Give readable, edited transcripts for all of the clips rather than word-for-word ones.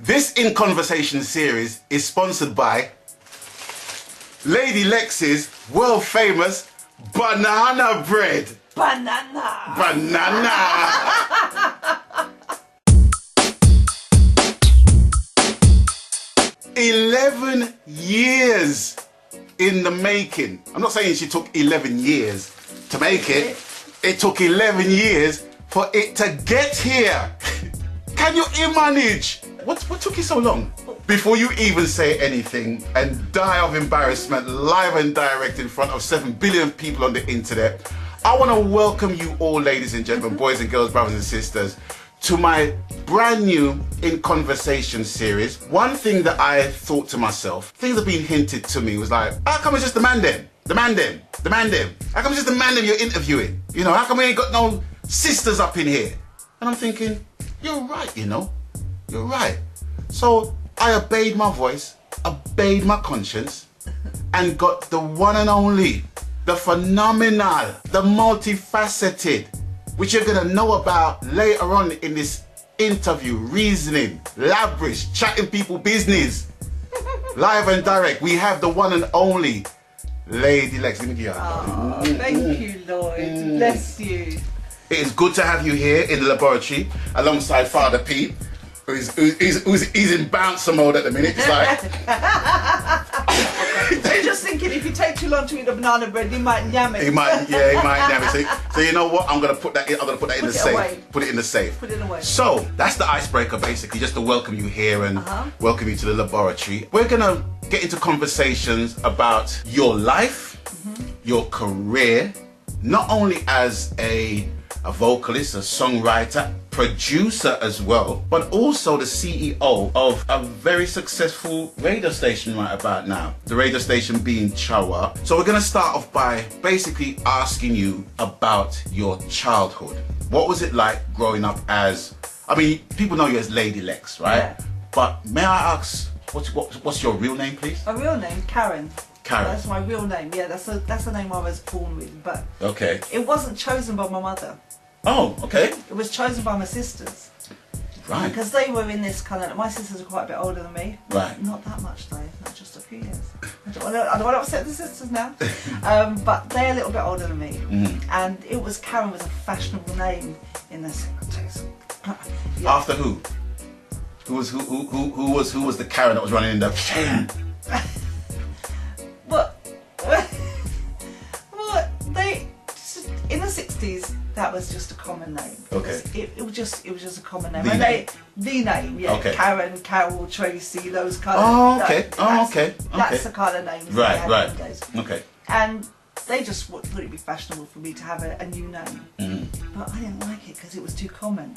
This In Conversation series is sponsored by Lady Lex's world famous banana bread. Banana. Banana. 11 years in the making. I'm not saying she took 11 years to make it. It took 11 years for it to get here. Can you manage? What took you so long? Before you even say anything and die of embarrassment live and direct in front of 7 billion people on the internet, I want to welcome you all, ladies and gentlemen, boys and girls, brothers and sisters, to my brand new In Conversation series. One thing that I thought to myself, things have been hinted to me, was like, how come it's just the man them? The man them? The man them? How come it's just the man them you're interviewing? You know, how come we ain't got no sisters up in here? And I'm thinking, you're right, you know, you're right. So I obeyed my voice, obeyed my conscience, and got the one and only, the phenomenal, the multifaceted, which you're gonna know about later on in this interview, reasoning, lavish, chatting people business, live and direct. We have the one and only Lady Lex. Let me give you a hug. Thank you, Lloyd. Bless you. It is good to have you here in the laboratory alongside Father Pete, who's in bouncer mode at the minute. It's like I'm just thinking, if you take too long to eat the banana bread, you might yam it. He might yam it. So you know what? I'm gonna put that in the safe. Away. Put it in the safe. Put it away. So that's the icebreaker, basically, just to welcome you here and welcome you to the laboratory. We're gonna get into conversations about your life, your career, not only as a vocalist, a songwriter, producer as well, but also the CEO of a very successful radio station right about now. The radio station being Chawa. So we're gonna start off by basically asking you about your childhood. What was it like growing up as, I mean, people know you as Lady Lex, right? Yeah. But may I ask, what's your real name, please? My real name, Karen. Karen. That's my real name. Yeah, that's the name I was born with. But okay, it wasn't chosen by my mother. Oh, okay. It was chosen by my sisters. Right. Because they were in this kind of, my sisters are quite a bit older than me. Right. Not that much though, not just a few years. I don't want to upset the sisters now. But they're a little bit older than me. And Karen was a fashionable name in the 70s. Yeah. After who? Who was the Karen that was running in the Well, they in the 60s, that was just a common name. Okay. It was just a common name. The name, yeah. Okay. Karen, Carol, Tracy, those kind of. Okay. That's the kind of names. Right. Okay. And they just thought it'd be fashionable for me to have a new name, but I didn't like it because it was too common.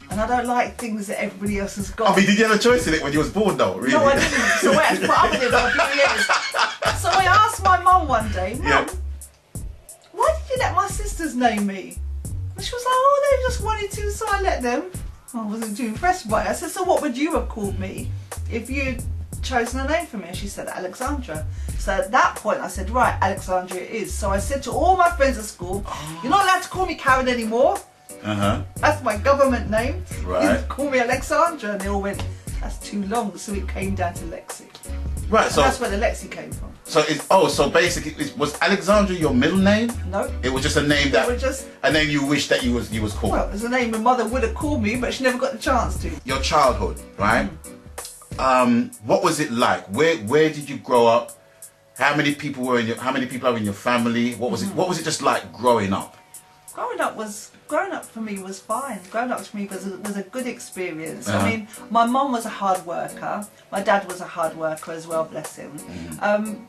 And I don't like things that everybody else has got. I mean, did you have a choice in it when you was born though, really? No, I didn't. So I had to put up with it for a few years. So I asked my mum one day, Mum, why did you let my sisters name me? And she was like, oh, they just wanted to, so I let them. I wasn't too impressed by it. I said, so what would you have called me if you'd chosen a name for me? And she said, Alexandra. So at that point I said, right, Alexandra it is. So I said to all my friends at school, you're not allowed to call me Karen anymore. That's my government name. Right. Call me Alexandra. And they all went, that's too long. So it came down to Lexi. Right. And so that's where the Lexi came from. So so basically, was Alexandra your middle name? No. It was just a name a name you wish that you was called. Well, it was a name my mother would have called me, but she never got the chance to. Your childhood, right? What was it like? Where did you grow up? How many people are in your family? What was it just like growing up? Growing up for me was fine. Growing up for me was a good experience. I mean, my mum was a hard worker. My dad was a hard worker as well, bless him.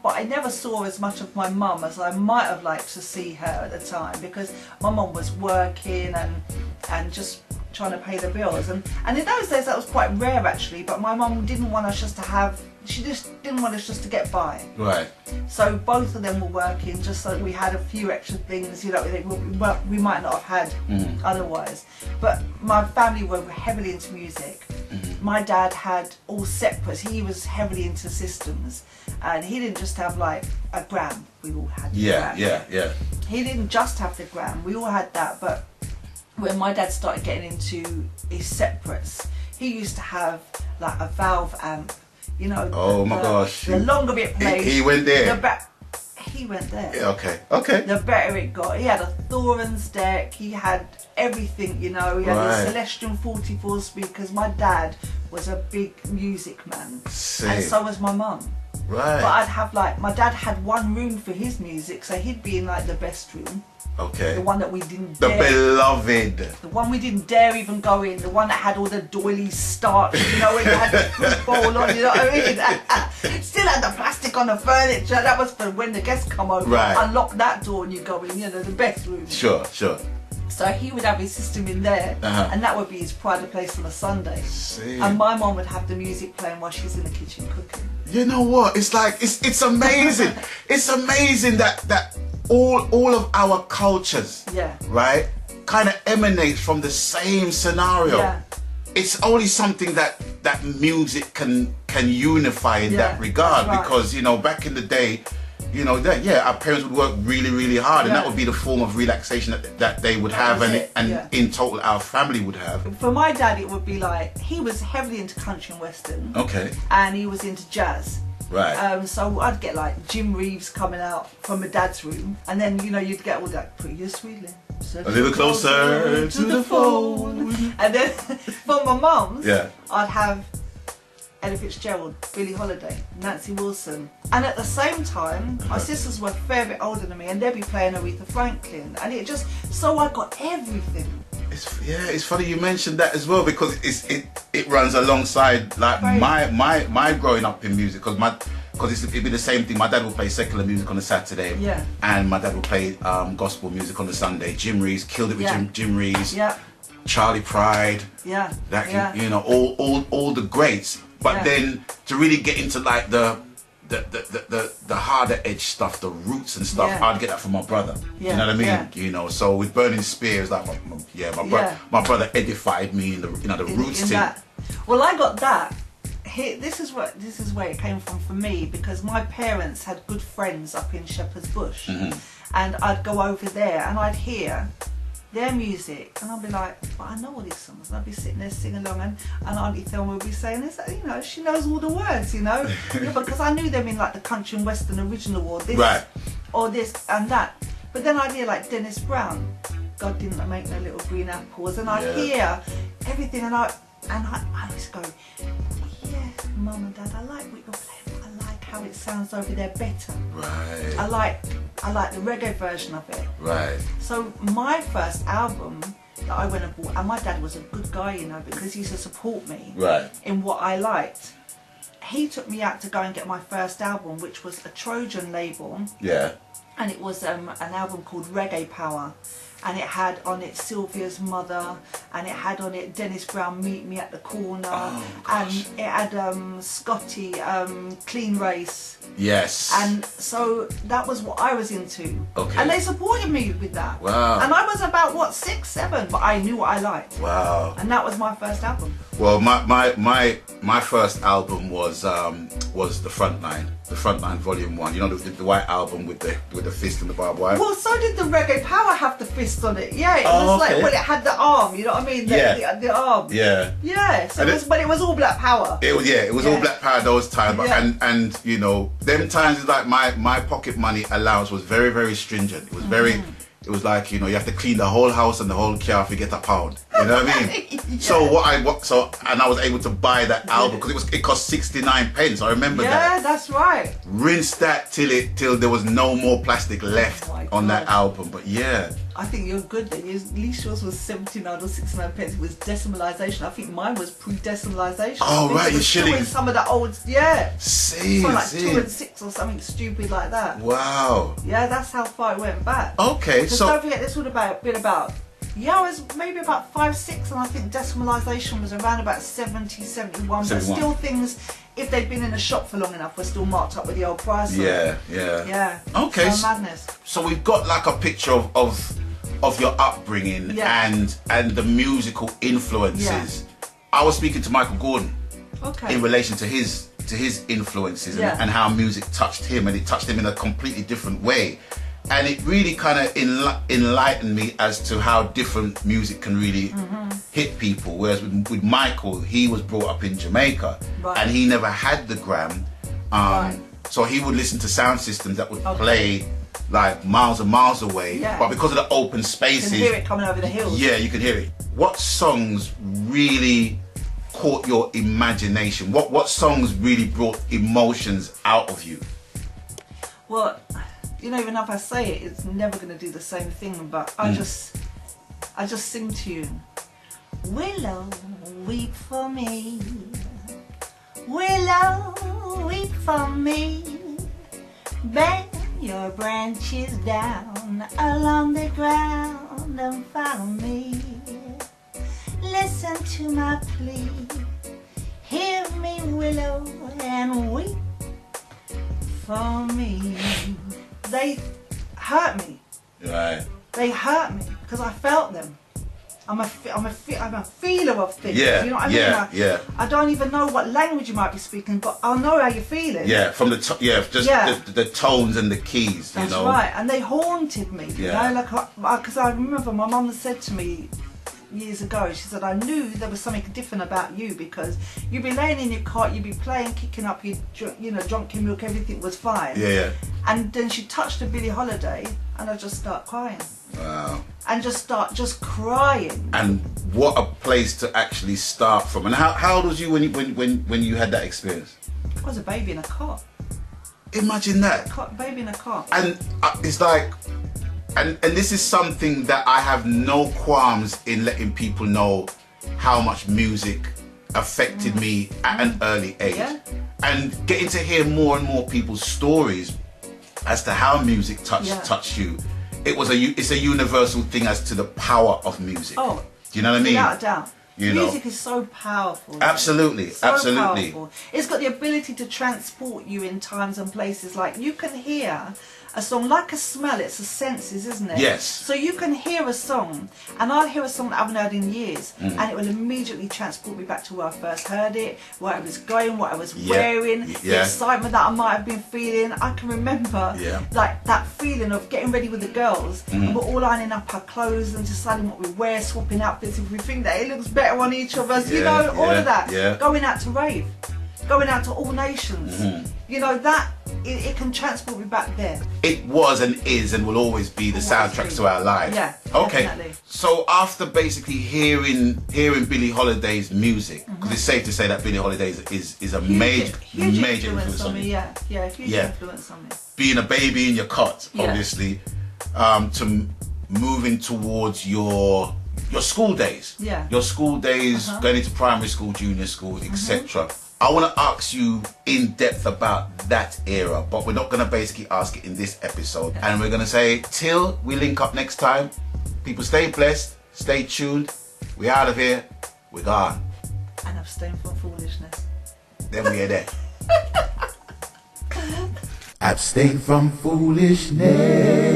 But I never saw as much of my mum as I might have liked to see her at the time, because my mum was working and just trying to pay the bills. And in those days that was quite rare actually, but my mum didn't want us just to have, she just didn't want us just to get by. Right. So both of them were working just so we had a few extra things, you know, we might not have had otherwise. But my family were heavily into music. My dad had all separate, he was heavily into systems, and he didn't just have like a gram, we all had the gram. Yeah. He didn't just have the gram, we all had that, but when my dad started getting into his separates, he used to have like a valve amp, you know. Oh my gosh. The longer it played, he went there. He went there. Yeah, okay. The better it got. He had a Thoran's deck. He had everything, you know. He had the Celestian 44 speakers. My dad was a big music man, and so was my mum. Right. But I'd have like, my dad had one room for his music, so he'd be in like the best room. Okay. The one that we didn't The dare. beloved. The one we didn't dare even go in. The one that had all the doily starch, you know, when you had the fruit bowl on, you know what I mean? Still had the plastic on the furniture. That was for when the guests come over. Right. Unlock that door and you go in, you know, the best room. Sure. So he would have his system in there, and that would be his private place on a Sunday. And my mom would have the music playing while she's in the kitchen cooking. You know what? It's like it's amazing. It's amazing that all of our cultures, right, kind of emanates from the same scenario. Yeah. It's only something that music can unify in that regard, because you know, back in the day, you know, that our parents would work really, really hard, and that would be the form of relaxation that they would have, and in total our family would have. For my dad, it would be like, he was heavily into country and western. Okay. And he was into jazz. Right. So I'd get like Jim Reeves coming out from my dad's room, and then, you know, you'd get all that pretty sweetly. A little closer to the phone. And then for my mum's, I'd have Ella Fitzgerald, Billie Holiday, Nancy Wilson. And at the same time, my sisters were a fair bit older than me, and they'd be playing Aretha Franklin. And it just, so I got everything. It's funny you mentioned that as well, because it runs alongside like my growing up in music, because it'd be the same thing. My dad would play secular music on a Saturday, and my dad would play gospel music on the Sunday. Jim Reeves killed it with Jim Reeves, Charlie Pride, you know, all the greats. But then to really get into like the harder edge stuff, the roots and stuff, I'd get that from my brother. You know what I mean? You know, so with Burning Spears, like my brother edified me in the the roots thing. Well, I got that. This is where it came from for me, because my parents had good friends up in Shepherd's Bush, and I'd go over there and I'd hear their music, and I'd be like, but I know all these songs, and I'd be sitting there singing along, and Auntie Thelma would be saying, you know, she knows all the words, you know, because I knew them in like the country and western original, or this, or this and that. But then I'd hear like Dennis Brown, God didn't make no little green apples, and I'd hear everything, and I used to go, yeah, Mum and Dad, I like what you're playing, but I like how it sounds over there better. Right. I like the reggae version of it. Right. So my first album that I went and bought, and my dad was a good guy, you know, because he used to support me in what I liked. He took me out to go and get my first album, which was a Trojan label. Yeah. And it was an album called Reggae Power. And it had on it Sylvia's Mother, and it had on it Dennis Brown, Meet Me at the Corner, and it had Scotty, Clean Race. Yes. And so that was what I was into. Okay. And they supported me with that. Wow. And I was about, what, 6, 7, but I knew what I liked. Wow. And that was my first album. Well, my first album was The Frontline Volume 1. You know, the white album with the fist and the barbed wire. Well, so did the Reggae Power have the fist on it. Yeah, it was like, well, it had the arm. You know what I mean? The arm. Yeah. Yeah. So but it was all Black Power. It was all Black Power those times. And you know, them times is like my pocket money allowance was very, very stringent. It was very. It was like, you know, you have to clean the whole house and the whole car if you get a pound. You know what I mean? So and I was able to buy that album because it cost 69 pence. I remember that. Yeah, that's right. Rinse that till there was no more plastic left on that album. But yeah. I think you're good then. At least yours was 79 or 69 pence. It was decimalisation. I think mine was pre-decimalisation. Oh, right, you're shilling. Some of the old, See, so like 2 and 6 or something stupid like that. Wow. Yeah, that's how far it went back. Okay, because don't forget, this would have been about, I was maybe about 5, 6, and I think decimalisation was around about 70, 71. But still things, if they'd been in a shop for long enough, were still marked up with the old price. Yeah. Okay. So madness. So we've got like a picture of your upbringing and the musical influences. I was speaking to Michael Gordon in relation to his influences and how music touched him, and it touched him in a completely different way. And it really kind of enlightened me as to how different music can really hit people. Whereas with Michael, he was brought up in Jamaica, and he never had the gram. So he would listen to sound systems that would play like miles and miles away. But because of the open spaces, you can hear it coming over the hills. Yeah, you can hear it. What songs really caught your imagination? What songs really brought emotions out of you? Well, you know, even if I say it, it's never going to do the same thing, but I just sing to you. Willow, weep for me. Willow, weep for me. Bend your branches down along the ground and follow me. Listen to my plea. Hear me, willow, and weep for me. They hurt me. Right. They hurt me because I felt them. I'm a feeler of things. Yeah. You know what I mean? I don't even know what language you might be speaking, but I'll know how you're feeling. Yeah, from the the tones and the keys. That's you know? right, and they haunted me. You know, like because I remember my mum said to me years ago, she said, I knew there was something different about you because you'd be laying in your cot, you'd be playing, kicking up, you know, drunk your milk, everything was fine. Yeah. And then she touched a Billie Holiday, and I just start crying. Wow. And just crying. And what a place to actually start from. And how old was you when you had that experience? I was a baby in a cot. Imagine that. Baby in a cot. And it's like, and this is something that I have no qualms in letting people know how much music affected me at an early age. Yeah. And getting to hear more and more people's stories as to how music touched you. It's a universal thing as to the power of music. Oh, do you know what I mean? Without a doubt. Music is so powerful. Absolutely, so absolutely. Powerful. It's got the ability to transport you in times and places. Like you can hear a song like a smell. It's the senses, isn't it? Yes. So you can hear a song, and I'll hear a song that I haven't heard in years, and it will immediately transport me back to where I first heard it, where I was going, what I was wearing, the excitement that I might have been feeling. I can remember like that feeling of getting ready with the girls, and we're all lining up our clothes and deciding what we wear, swapping outfits if we think that it looks better on each of us, you know, all of that. Yeah. Going out to rave, going out to all nations. You know, that it can transport me back there. It was and is and will always be the soundtracks to our lives. Yeah, okay. Definitely. So after basically hearing Billie Holiday's music, because it's safe to say that Billie Holiday is a major influence on me. Yeah, huge influence on me. Being a baby in your cot, obviously, to moving towards your school days. Yeah. Your school days, going into primary school, junior school, etc. I want to ask you in depth about that era, but we're not going to basically ask it in this episode. And we're going to say, till we link up next time, people stay blessed, stay tuned. We're out of here. We're gone. And abstain from foolishness. Then we're there. Abstain from foolishness.